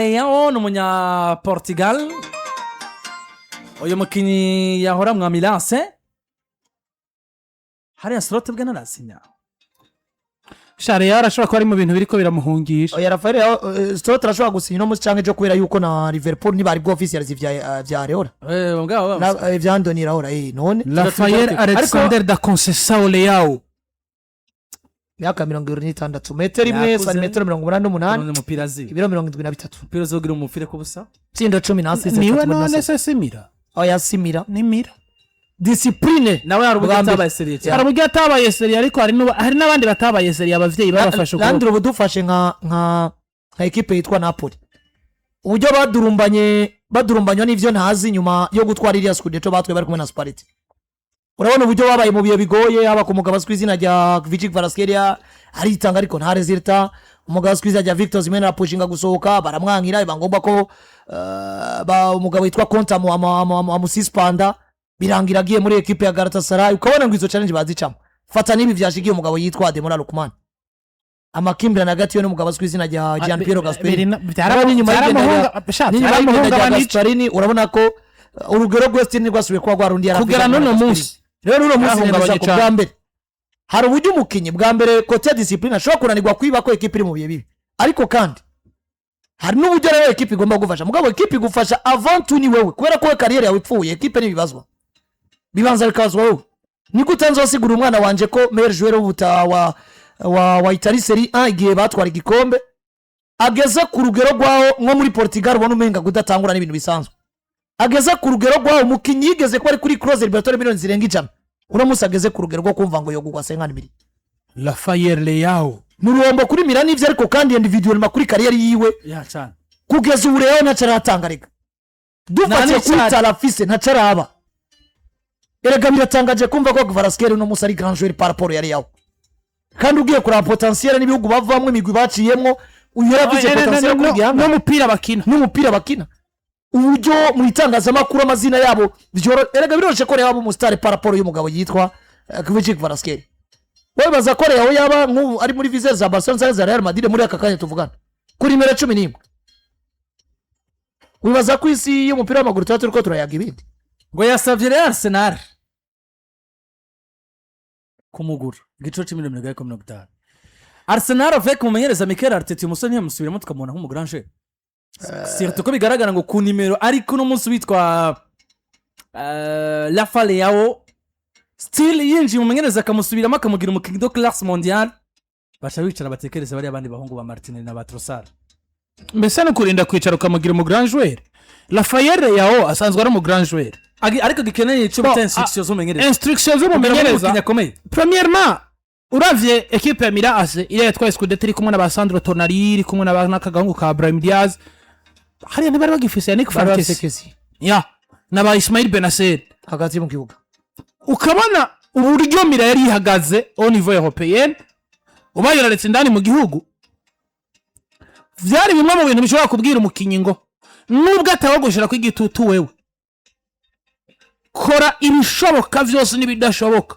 Yao n'umunya Portugal uyu mukinyi yahora mwa Milance hariya slot bwe narasinya Share yarashobora kuba ari mu bintu biriko biramuhungisha. Oya Rafael Stott arashobora gusinya no mucanke cyo kubera yuko na Liverpool ntibari bwo official vya Areola. Ngabo Vya Andoni Raola none Rafael Alexander da Conceição Leao. Myaka 26 metero imwe santimetero 88 umupira azi ibiro 73 umupira zogira umupira ko busa tsindo 10 Niwe none se Simira. Oya Simira Ni Mira. discipline nawe yarubuga atabaye seriye Arabuga atabaye seriye ariko hari nabandi batabaye seriye abavyeyi babafasha uko. Landro budufashe nka equipe yitwa Napoli. Uburyo badurumbanywa n'ivyo ntazi nyuma yo gutwara iriya Scudetto batwe bari kumwe na Spalletti. Urabona uburyo babaye mu biye bigoye aba ku mugabo swizina rya Vic Varaskelia ari itanga ariko nta resulta. Umugabo swizina rya Victor Osimhen arapushinga gusohoka baramwankira ibangomba ko umugabo yitwa Conte amusispanda birangira agiye muri equipe ya Galatasaray. Ukabona ngo izo challenge bazicamo fata nibi vyashigiye umugabo yitwa Ademola Lookman amakimbirana hagati yo n'umugabo swizina rya Gian Piero Gasperini Gasperini. Urabona ko urugero rw'Western rwasubiye kwa rwarundi kugera none munsi rero uno munsi nabasha ku bwa mbere hari uburyo umukinyi bwa mbere côté discipline ashobora kunanirwa kwiba ko equipe iri mu biye bibi ariko kandi hari n'uburyo rero equipe igomba gufasha mugabo equipe igufasha avant tout ni wewe kubera ko career yawe ipfuye equipe n'ibibazwa bibanza bikazwa wowe niko utanzosigura umwana wanje ko meilleur joueur ubuta wa Italie Serie A igihe batwara igikombe ageze ku rugero rwaho nko muri Portugal ubona umenga gudatangura n'ibintu bisanzwe ageze ku rugero rwaho umukinyi yigeze ko ari kuri Cross Libertadores miliyoni zirenga 100 uramutse ageze ku rugero rwo kumva ngo yogugwa 50 miliyoni. Rafael Leao n'urombo kuri Milan ivyo ariko kandi individual makuri career yiwe ya cyane kugeza ubureho nacaratanga rega dufate kuri Talafise nacaraba erega biratangaje kumva ko Varaskelia no musari grand joueur par rapport yari yawo kandi ugiye kuri potentiel n'ibihugu bavamwe imigwi baciyemmo uyera bije potentiel kuri gihanga n'umupira bakina uburyo mu itangazamakuru amazina yabo erega biroshe ko yaba mu star par rapport y'umugabo yitwa Vic Varaskelia. Wewe baza ko yaho yaba ari muri viseur za Barcelona za Real Madrid muri aka kanya tuvugana kuri 11 wibaza ko isi y'umupira w'amaguru turiko turayaga ibindi ngo yasavye Arsenal kumugura gico 10,000 Arsenal avec mumenyereza Mikel Arteta umusoni yamusubiramo tukamubona nk'umu grand chef surtout ko bigaragara ngo ku nimero ariko no munsi witwa Rafael Leao still yinji mumenyereza akamusubiramo akamugira umukinyi do classe mondiale basha bicara batekereza bari abandi bahungu ba Martinelli na Trossard mbese no kurinda kwicara ukamugira mu grand joueur. Rafael Leao asanzwe ari mu grand joueur ariko gikeneye cyo bita instructions z'umumenyereza premièrement uravye equipe ya Milance ile yatwaye Scudetto iri kumwe na ba Sandro Tonali iri kumwe na n'akagahungu ka Brahim Diaz hariya ntibari bagifise Nick Francis ya na ba Ismail Benacer hagati mu kibuga ukabona uburyo Mira yari ihagaze au niveau européen ubayiraretse ndani mu gihugu vyari bimwe mu bintu bishobora kubwira umukinyi ngo nubwo atawogoshera kw'igitutu wewe kora ibishoboka vyose n'ibidashoboka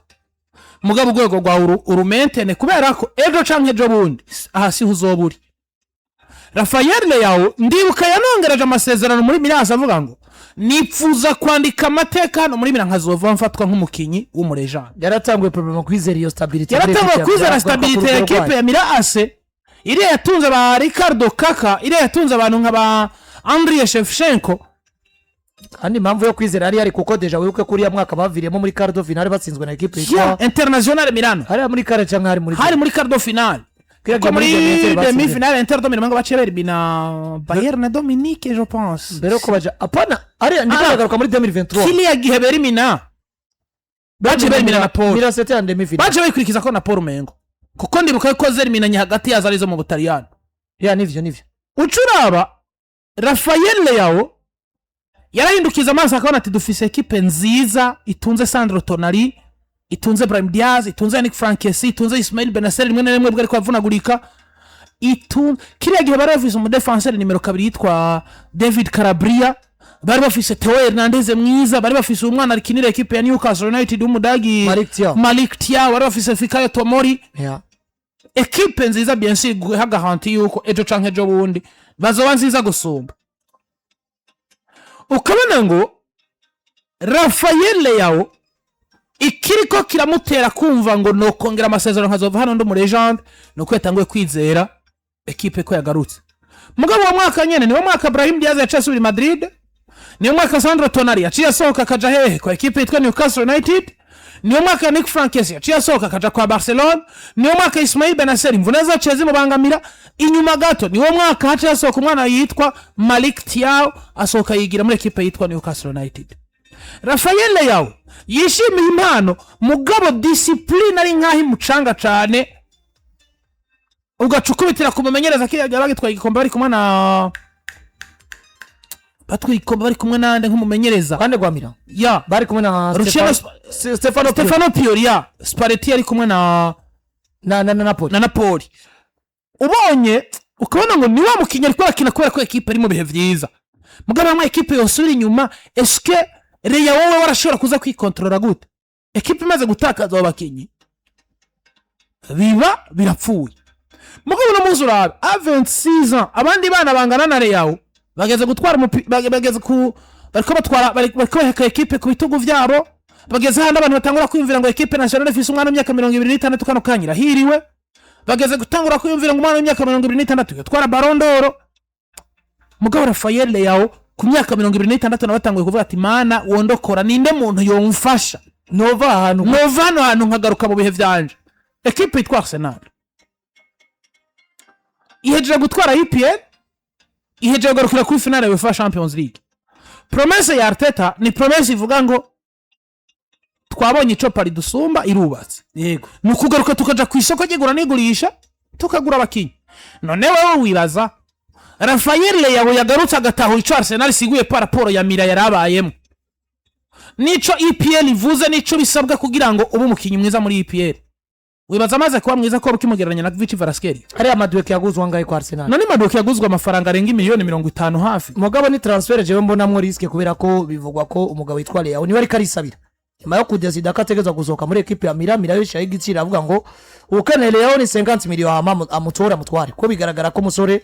mugabo urwego rwa urumentene kubera ko ejo canke ejo bundi ahasi huzoburi. Rafael Leao ndibuka yanongeraje amasezerano muri Milance avuga ngo nipfuza kwandika amateka hano muri Milance nkazova mfatwa nk'umukinyi w'umurejana. Yaratangwe problem kwizera iyo stability ya equipe ya Milance ire yatunze ba Ricardo Kaka ire yatunze abantu nk'aba Andriy Shevchenko kandi impamvu yo kwizera ari kuko deja wibuke kuri ya mwaka baviriyemo muri quart de finale batsinzwe na equipe ya Internazionale Milano hari muri quart cyangwa hari muri quart de finale kuko muri demi finale Inter de Milan bacibera bina Bayern Dominique je pense mbere ko baje apana ari ndagaruka muri 2023 kiliya gihe beri mina bacibera mina na Paul Milan c'était en demi finale baje bayikurikiza ko na Paul Mengo kuko ndibuka ko zeri mina hagati yazo arizo mu Butaliyani ya nivyo ucuraba Rafael Leao yarahindukiza amaso akabona ati dufise equipe nziza itunze Sandro Tonali itunze Brahim Diaz itunze Nick Francis itunze Ismail Benacer rimwe na rimwe bwo ariko avunagurika kiriya gihe bari bafise mu defenseur nimero 2 yitwa David Calabria bari bafise Theo Hernandez mwiza bari bafise umwana arikinira equipe ya Newcastle United w'umudagi Malik Thiaw bari bafise Fikayo Tomori equipe nziza bien sûr hagahanti yuko ejo canke ejo bundi bazoba nziza gusumba. Ukabona ngo Rafael Leao ikiriko kiramutera kumva ngo no kongera amasezerano nkazova hano ndo mu legend no kwetanguye kwizera equipe ko yagarutse. Mugabo wa mwaka nyene ni wa mwaka Brahim Diaz ya Chelsea Madrid, ni wa mwaka Sandro Tonali yaciye sohoka kaja hehe kwa equipe yitwa Newcastle United, ni wa mwaka Nick Frankesi yaciye sohoka kaja kwa Barcelona, ni wa mwaka Ismail Benacer imvuneza Chelsea mubangamira. Inyuma gato ni wa mwaka haciye sohoka umwana yitwa Malik Thiaw asohoka yigira muri equipe yitwa Newcastle United. Rafael Leao yishimiye impano mugabo discipline ari nkahi mucanga cyane, ugacukubitira kumumenyereza kiyaga bagitwaye igikombe bari kumwe na batwikombe bari kumwe nande nkumumenyereza kandi gwamira ya bari kumwe na Stefano Pioli ya Spalletti ari kumwe na Napoli. Ubonye ukabona ngo ni wa mukinnyi ariko akina kubera ko equipe ari mu bihe vyiza, mugabo amwe equipe yosura inyuma. Eske Leao wowe warashobora kuza kwikontrola gute equipe imaze gutakaza abakinyi biba birapfuye? Mugabo no muzura a 26 ans abandi bana bangana na Leao bageze gutwara bageze ku bariko batwara bariko heka equipe ku bitugu vyabo, bageze hano abantu batangura kwimvira ngo equipe nationale ifise umwana w'imyaka 26 kano kanyira hiriwe, bageze gutangura kwimvira ngo umwana w'imyaka 26 yatwara Ballon d'Or. Mugabo Rafael Leao ku myaka 26 nabatanguye kuvuga ati mana wondokora ninde muntu yomfasha nova hano nkagaruka mu bihe vyanje. Equipe yitwa Arsenal ihejeje gutwara EPL, ihejeje kugarukira kuri finale ya UEFA Champions League. Promesse ya Arteta ni promesse ivuga ngo twabonye ico pari dusumba irubatse, yego nukugaruka tukaja ku isoko ryigura nigurisha tukagura abakinyi. None wewe wibaza Rafael Leao yagarutse agataho ico Arsenal siguye par rapport ya mira yarabayemo, nico EPL ivuze, nico bisabwa kugira ngo ubu mukinyi mwiza muri EPL. Wibaza amaze kuba mwiza ko bukimugereranya na Vichy Varaskeli. Ari amaduke yaguzwa ngaye kwa Arsenal. None maduke yaguzwa amafaranga arenga miliyoni 50 hafi. Mugabo ni transfer jewe mbonamwo riske kubera ko bivugwa ko umugabo witwa Leao ni wari karisabira. Nyuma yo kudezida akategeza kuzoka muri equipe ya Mira yishaye igiciro avuga ngo ukene Leao ni 50 miliyoni amutora mutware. Ko bigaragara ko musore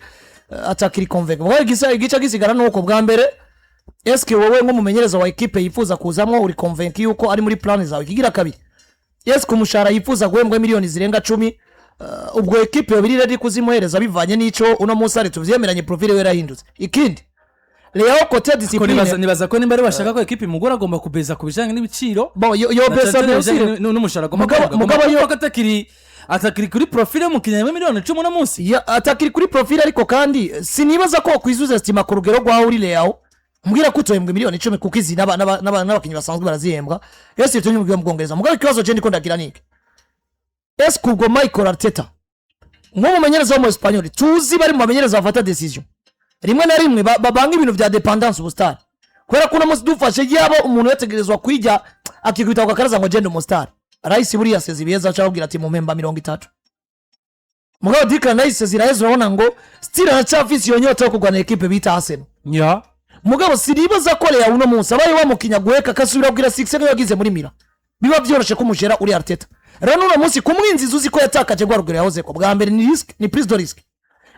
atakiri convaincre. Mugabo igice gisigara nuko bwa mbere eske wowe nk'umumenyereza wa equipe yifuza kuzamwo uri convaincre yuko ari muri plan zawe. Kigira kabiri yes kumushara yifuza guhembwa miliyoni zirenga 10, ubwo equipe yo birire kuzimuhereza bivanye n'ico uno musare tuvyemeranye profile we rahindutse. Ikindi Leao kote discipline nibaza ko nimbere bashaka ko equipe mugora agomba kubeza kubijanye n'ibiciro bo yo besa n'umushara mugabo yo atakiri kuri profile mu kinyame miliyoni 10 no munsi ya atakiri kuri profile, ariko kandi sinibaza ko kwizuza estima ku rugero rwa uri Leao mbwira ko utohembwa miliyoni 10 kuko izi n'abakinyi basanzwe barazihembwa. Yes tunyu mu Bwongereza. Mugabo ikibazo je ndiko ndagira niki es kubwo Michael Arteta nk'umumenyereza wo mu Espanyol tuzi bari mu bamenyereza bafata decision rimwe na rimwe babanga ibintu vya dependance ubustari, kwera kuno musi dufashe yabo umuntu yategerezwa kwijya akikwita kwa karaza ngo je ndo mustar Rais buri yaseze biyeza cyabwira ati mu memba 30. Mugabo Declan Rice zirahezo urabona ngo still aracafise iyo nyota yo kugwana equipe bita Arsenal. Ya mugabo siribaza ko Leao uno munsi abaye wamukinya guheka kasubira bwira 6 yagize muri Mira biba byoroshe kumujera uri Arteta. Rero uno munsi kumwinziza uzi ko yatakaje gwa rugero yahoze ko bwa mbere ni risk, ni prise de risk,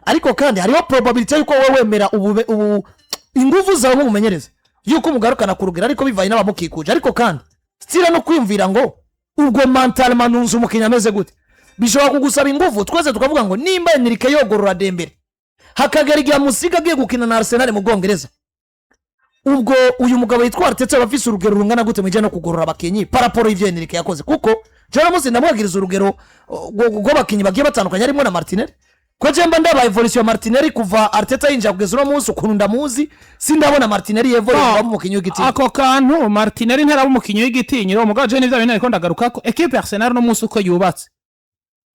ariko kandi hariho probability yuko wowe wemera ubu ingufu zawe nk'umumenyereza yuko mugarukana ku rugero ariko bivaye n'abamukikuje, ariko kandi stira no kwimvira ngo ubwo mental manunzu umukinya ameze gute bishobora kugusaba ingufu. Twese tukavuga ngo nimba Enrique yogorora Dembele hakagera igihe musiga agiye gukina na Arsenal mu Bwongereza, ubwo uyu mugabo yitwa Arteta bafise urugero rungana gute mujye no kugorora abakinyi paraporo y'ivyo Enrique yakoze, kuko jana musi ndamwagiriza urugero rw'abakinyi bagiye batandukanye harimo na Martinelli. Ko jemba ndaba evolution Martinelli kuva Arteta yinja kugeza uno munsi ukuntu ndamuzi sindabona Martinelli evolution mu mukinyi w'igiti. Ako kantu Martinelli ntera mu mukinyi w'igiti nyiro mugabo je nivyo bintu ariko ndagaruka ko equipe Arsenal no munsi uko yubatse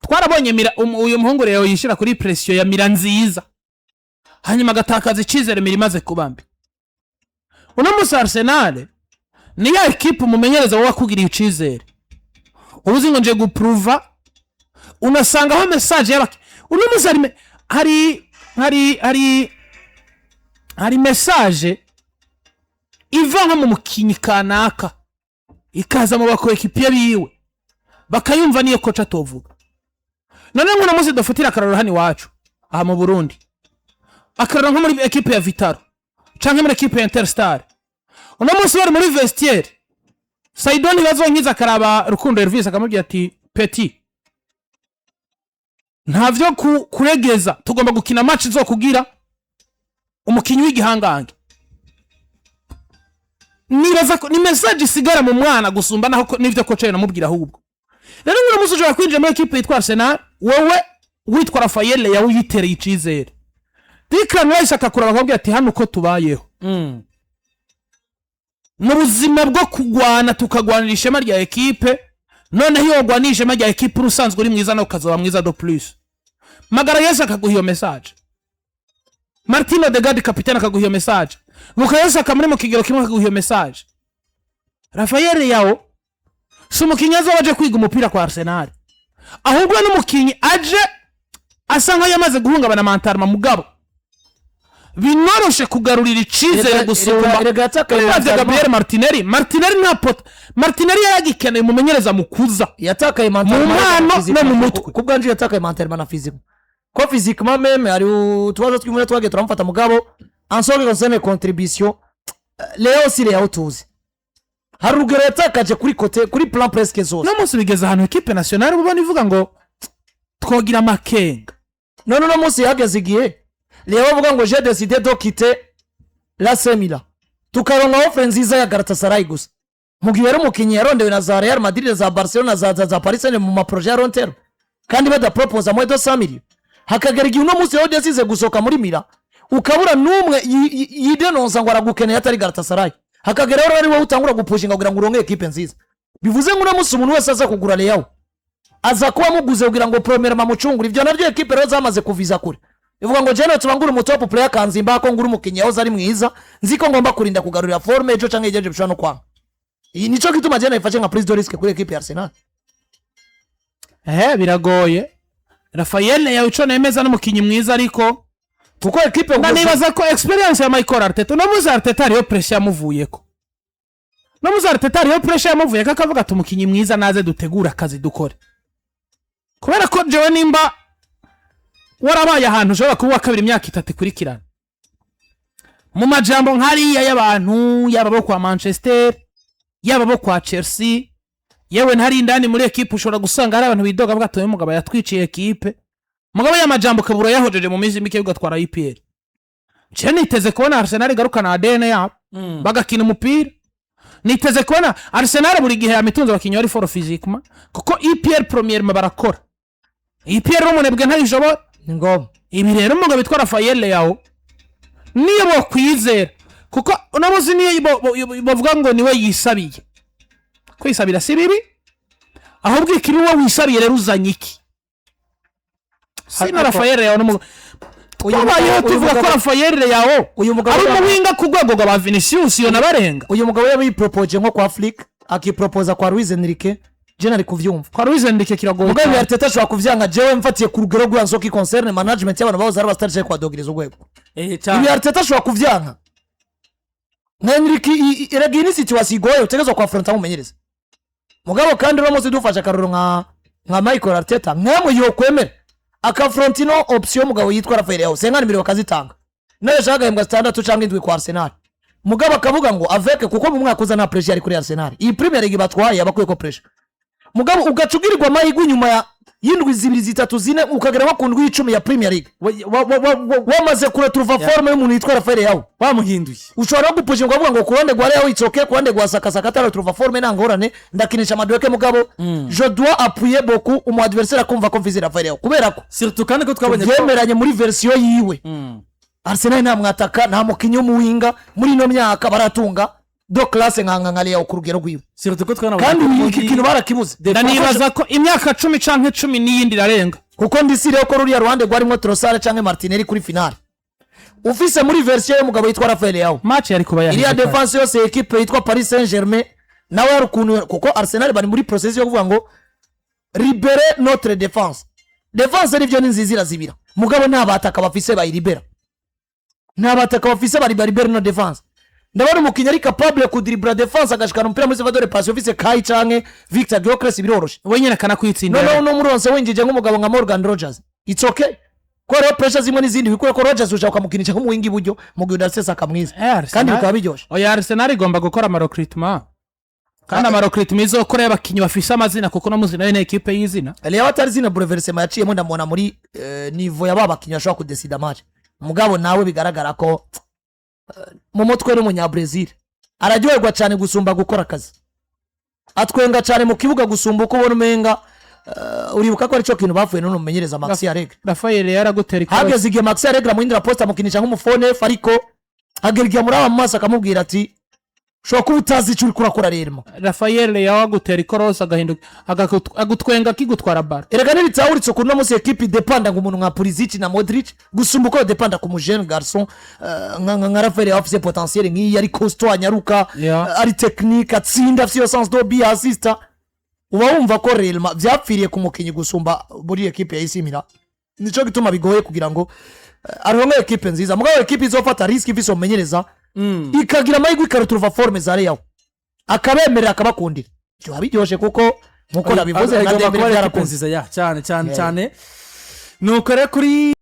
twarabonye Mira uyu muhungu rero yishira kuri pression ya Mira nziza hanyuma gatakaza icizere Mira imaze kubambi. Uno munsi Arsenal ni ya equipe umumenyereza wa kugiriye icizere ubuzi ngo nje guprova unasanga ho message y'abaki uno munsi hari message iva nko mu mukinyi kanaka ikaza mu bako equipe biwe bakayumva niyo kocha tovuga. None ngo namuze dofatira akararo hani wacu aha mu Burundi akarora nko muri ekipe ya Vitaro canke muri ekipe ya Interstar uno munsi bari muri vestiaire Saidoni bazonkiza karaba Rukundo Elvis akamubwira ati Petit ntavyo kuregeza tugomba gukina match zo kugira umukinyi w'igihangange nibaza ko ni message isigara mu mwana gusumba naho nivyo ko cyo namubwira ahubwo rero uno munsi ujya kwinjira muri ekipe yitwa Arsenal wewe witwa Rafael yawe yitereye icizere Declan Rice akakuraba akabwira ati hano uko tubayeho mu buzima bwo kugwana tukagwanira ishema rya ekipe none hiyo gwanira ishema rya ekipe urusanzwe uri mwiza no kazoba mwiza do plus magara Yesu akaguha iyo message Martino Odegaard kapitana akaguha iyo message Bukayo akamuri mu kigero kimwe akaguha iyo message Rafael yawo si umukinyi azaje kwiga umupira kwa Arsenal ahubwo n'umukinyi aje asa nkaho yamaze guhungabana mentalma mugabo binoroshe kugarurira icizere gusumba Gabriel Martinelli nta pot Martinelli yagikeneye umumenyereza mukuza yatakaye mentalma no mu mutwe kubwanje yatakaye mentalma na physique ko physiquement même ari tubazo twimwe twage turamfata mugabo ansonge concerne contribution Leo si Leo tuzi hari urugero yatakaje kuri kote kuri plan presque zose no munsi bigeze ahantu equipe nationale bubona ivuga ngo twogira makenga no munsi yageze igihe Leo avuga ngo j'ai décidé de quitter la Semila tukaronka offre nziza ya Galatasaray gusa mugihe rero umukinyi yarondewe na za Real Madrid za Barcelona za Paris Saint-Germain mu maprojet ya Rontero kandi bada propose mo 200 millions hakagera igihe uno munsi yo desize gusoka muri Mila ukabura numwe yidenonza ngo aragukeneye atari Galatasaray hakagera rero ari wowe utangura gupushinga kugira ngo uronke equipe nziza bivuze ngo unamusi umuntu wese aza kugura Leo aza kuba muguze kugira ngo promera mamucungura ivyo naryo equipe rero zamaze kuviza kure ivuga ngo jeno tubangura mu top player kanzimba ko ngura umukinyi yaho zari mwiza nziko ngomba kurinda kugarurira forme ejo canke ejeje bishano kwa nico gituma jeno ifashe nka prise de risque kuri equipe ya Arsenal biragoye Rafael yawe ico nemeza n'umukinyi mwiza ariko kuko equipe nibaza ko experience ya Michael Arteta no muzi Arteta ariyo pressure yamuvuyeko no muzi Arteta ariyo pressure yamuvuyeko akavuga ati umukinyi mwiza naze dutegura akazi dukore kubera ko jewe nimba warabaye ahantu ushobora kuba kabiri imyaka 3 kurikirana mu majambo nkariya y'abantu yaba bo kwa Manchester yaba bo kwa Chelsea yewe ntari indani muri equipe ushobora gusanga ari abantu bidoga bwatoye umugabo yatwiciye equipe mugabo y'amajambo kabura yahojeje mu mizi mike ugatwara IPL je niteze kubona Arsenal garukana ADN yabo bagakina umupira niteze kubona Arsenal buri gihe yamitunze abakinyi ari for physiquement kuko IPL premier barakora IPL rumunebwe ntarijobora ngoma ibi rero umugabo bitwara Rafael yawo niyo bo kwizera kuko unamuzi niyo bavuga ngo niwe yisabiye kwisabira si bibi ahubwo ikiri wo wisabiye rero uzanye iki sina Rafael yawo n'umugabo uyu tuvuga ko Rafael yawo uyu mugabo ari umuhinga ku rwego rwa Vinicius yo nabarenga uyu mugabo yabi propose nko kwa Afrique akipropoza kwa Luis Enrique je nari kuvyumva kwa Luis Enrique kiragoye mugabo ya Arteta ashobora kuvyanga jewe mfatiye ku rugero rw'anso ki concerne management y'abantu bahoze ari bastarije kwa dogiriza urwego ibi Arteta ashobora kuvyanga na Enrique iragini situation igoye utegezwa kwa fronta mumenyereza mugabo kandi Ramos dufasha karuro nka Michael Arteta mwamwe yo kwemera akafrontino option mugabo yitwa Rafael yawo senkani mbere bakazitanga nayo shagahembwa standard canke indwi kwa Arsenal mugabo akavuga ngo avec kuko mu mwaka uza na pressure ari kuri Arsenal iyi Premier League batwaye abakuye ko pressure mugabo ugacugirirwa amahirwe inyuma y'indwi 2 3 4 ukagera nko ku ndwi 10 ya Premier League wamaze kuretrouva forme y'umuntu yitwa Rafael yawo bamuhinduye ushobora gupushinga ukavuga ngo kuronde gwa Leo itsoke kuronde gwa sakasaka taretrouva forme nangorane ndakinisha madweke mugabo je dois appuyer beaucoup umu adversaire akumva ko vizira Rafael yawo kubera ko surtout kandi ko twabonye yemeranye muri version yiwe Arsenal nta mwataka nta mukinyo muwinga muri no myaka baratunga do classe nka Leo ku rugero rwiwe surtout ko twanabonye kandi iki kintu barakibuze ndanibaza ko imyaka 10 canke 10 n'iyindi rarenga kuko ndisire ko ruriya Rwanda gwarimo Trossard canke Martinelli kuri finale ufise muri version y'umugabo yitwa Rafael yawo match yari kuba iriya defense yose equipe yitwa Paris Saint-Germain nawe yarukuntu kuko Arsenal bari muri process yo kuvuga ngo libérer notre défense nivyo ninzizira zibira mugabo nta bataka bafise bayiribera nta bataka bafise bari libérer no défense ndabona umukinya ari capable kudribla defense agashikana umupira muri Salvador Pass office Kai canke Victor Gyökeres biroroshe wenyene kana kwitsinda no muronse wenjeje nk'umugabo nka Morgan Rogers it's okay ko rero pressure zimwe n'izindi bikure ko Rodgers ushaka kumukinisha nk'umuwingi buryo mu gihe udasesa kamwiza kandi bikaba biryoshe. Oya Arsenal igomba gukora amarecruitment kandi amarecruitment izokora y'abakinyi bafise amazina kuko no muzina y'ene equipe y'izina Leo atari zina bouleversement yaciyemo ndamubona muri niveau y'aba bakinyi bashobora kudesida match mugabo nawe bigaragara ko mu mutwe n'umunya Brazil araryoherwa cyane gusumba gukora akazi atwenga cyane mu kibuga gusumba uko ubona umenga uribuka ko ari cyo kintu bavuye none umenyereza Maxi Allegri Rafael yaragutera ikose hageze igihe Maxi Allegri amuhindura poste amukinisha nk'umufone ariko agerigiye muri aba maso akamubwira ati shobora kuba utazi icyo uri kurakora rero Rafael yawagutera ikorosi agahinduka agutwenga kigutwara bara erega n'ibitawuritse kuno munsi equipe dependa nk'umuntu nka Pulisic na Modric gusumba uko dependa ku jeune garçon nka Rafael afise potentiel nk'iyi ari costaud anyaruka ari technique atsinda afise sens de bien assista uba wumva ko Real byapfiriye ku mukinyi gusumba buri equipe ya AC Milan nico gituma bigoye kugira ngo aronke equipe nziza mugabo equipe izofata risk ifise umenyereza ikagira amahirwe ikaruturuva forme za Real akabemerera akabakundira cyo abiryoshe kuko nkuko nabivuze na Dembele cyane nuko rero kuri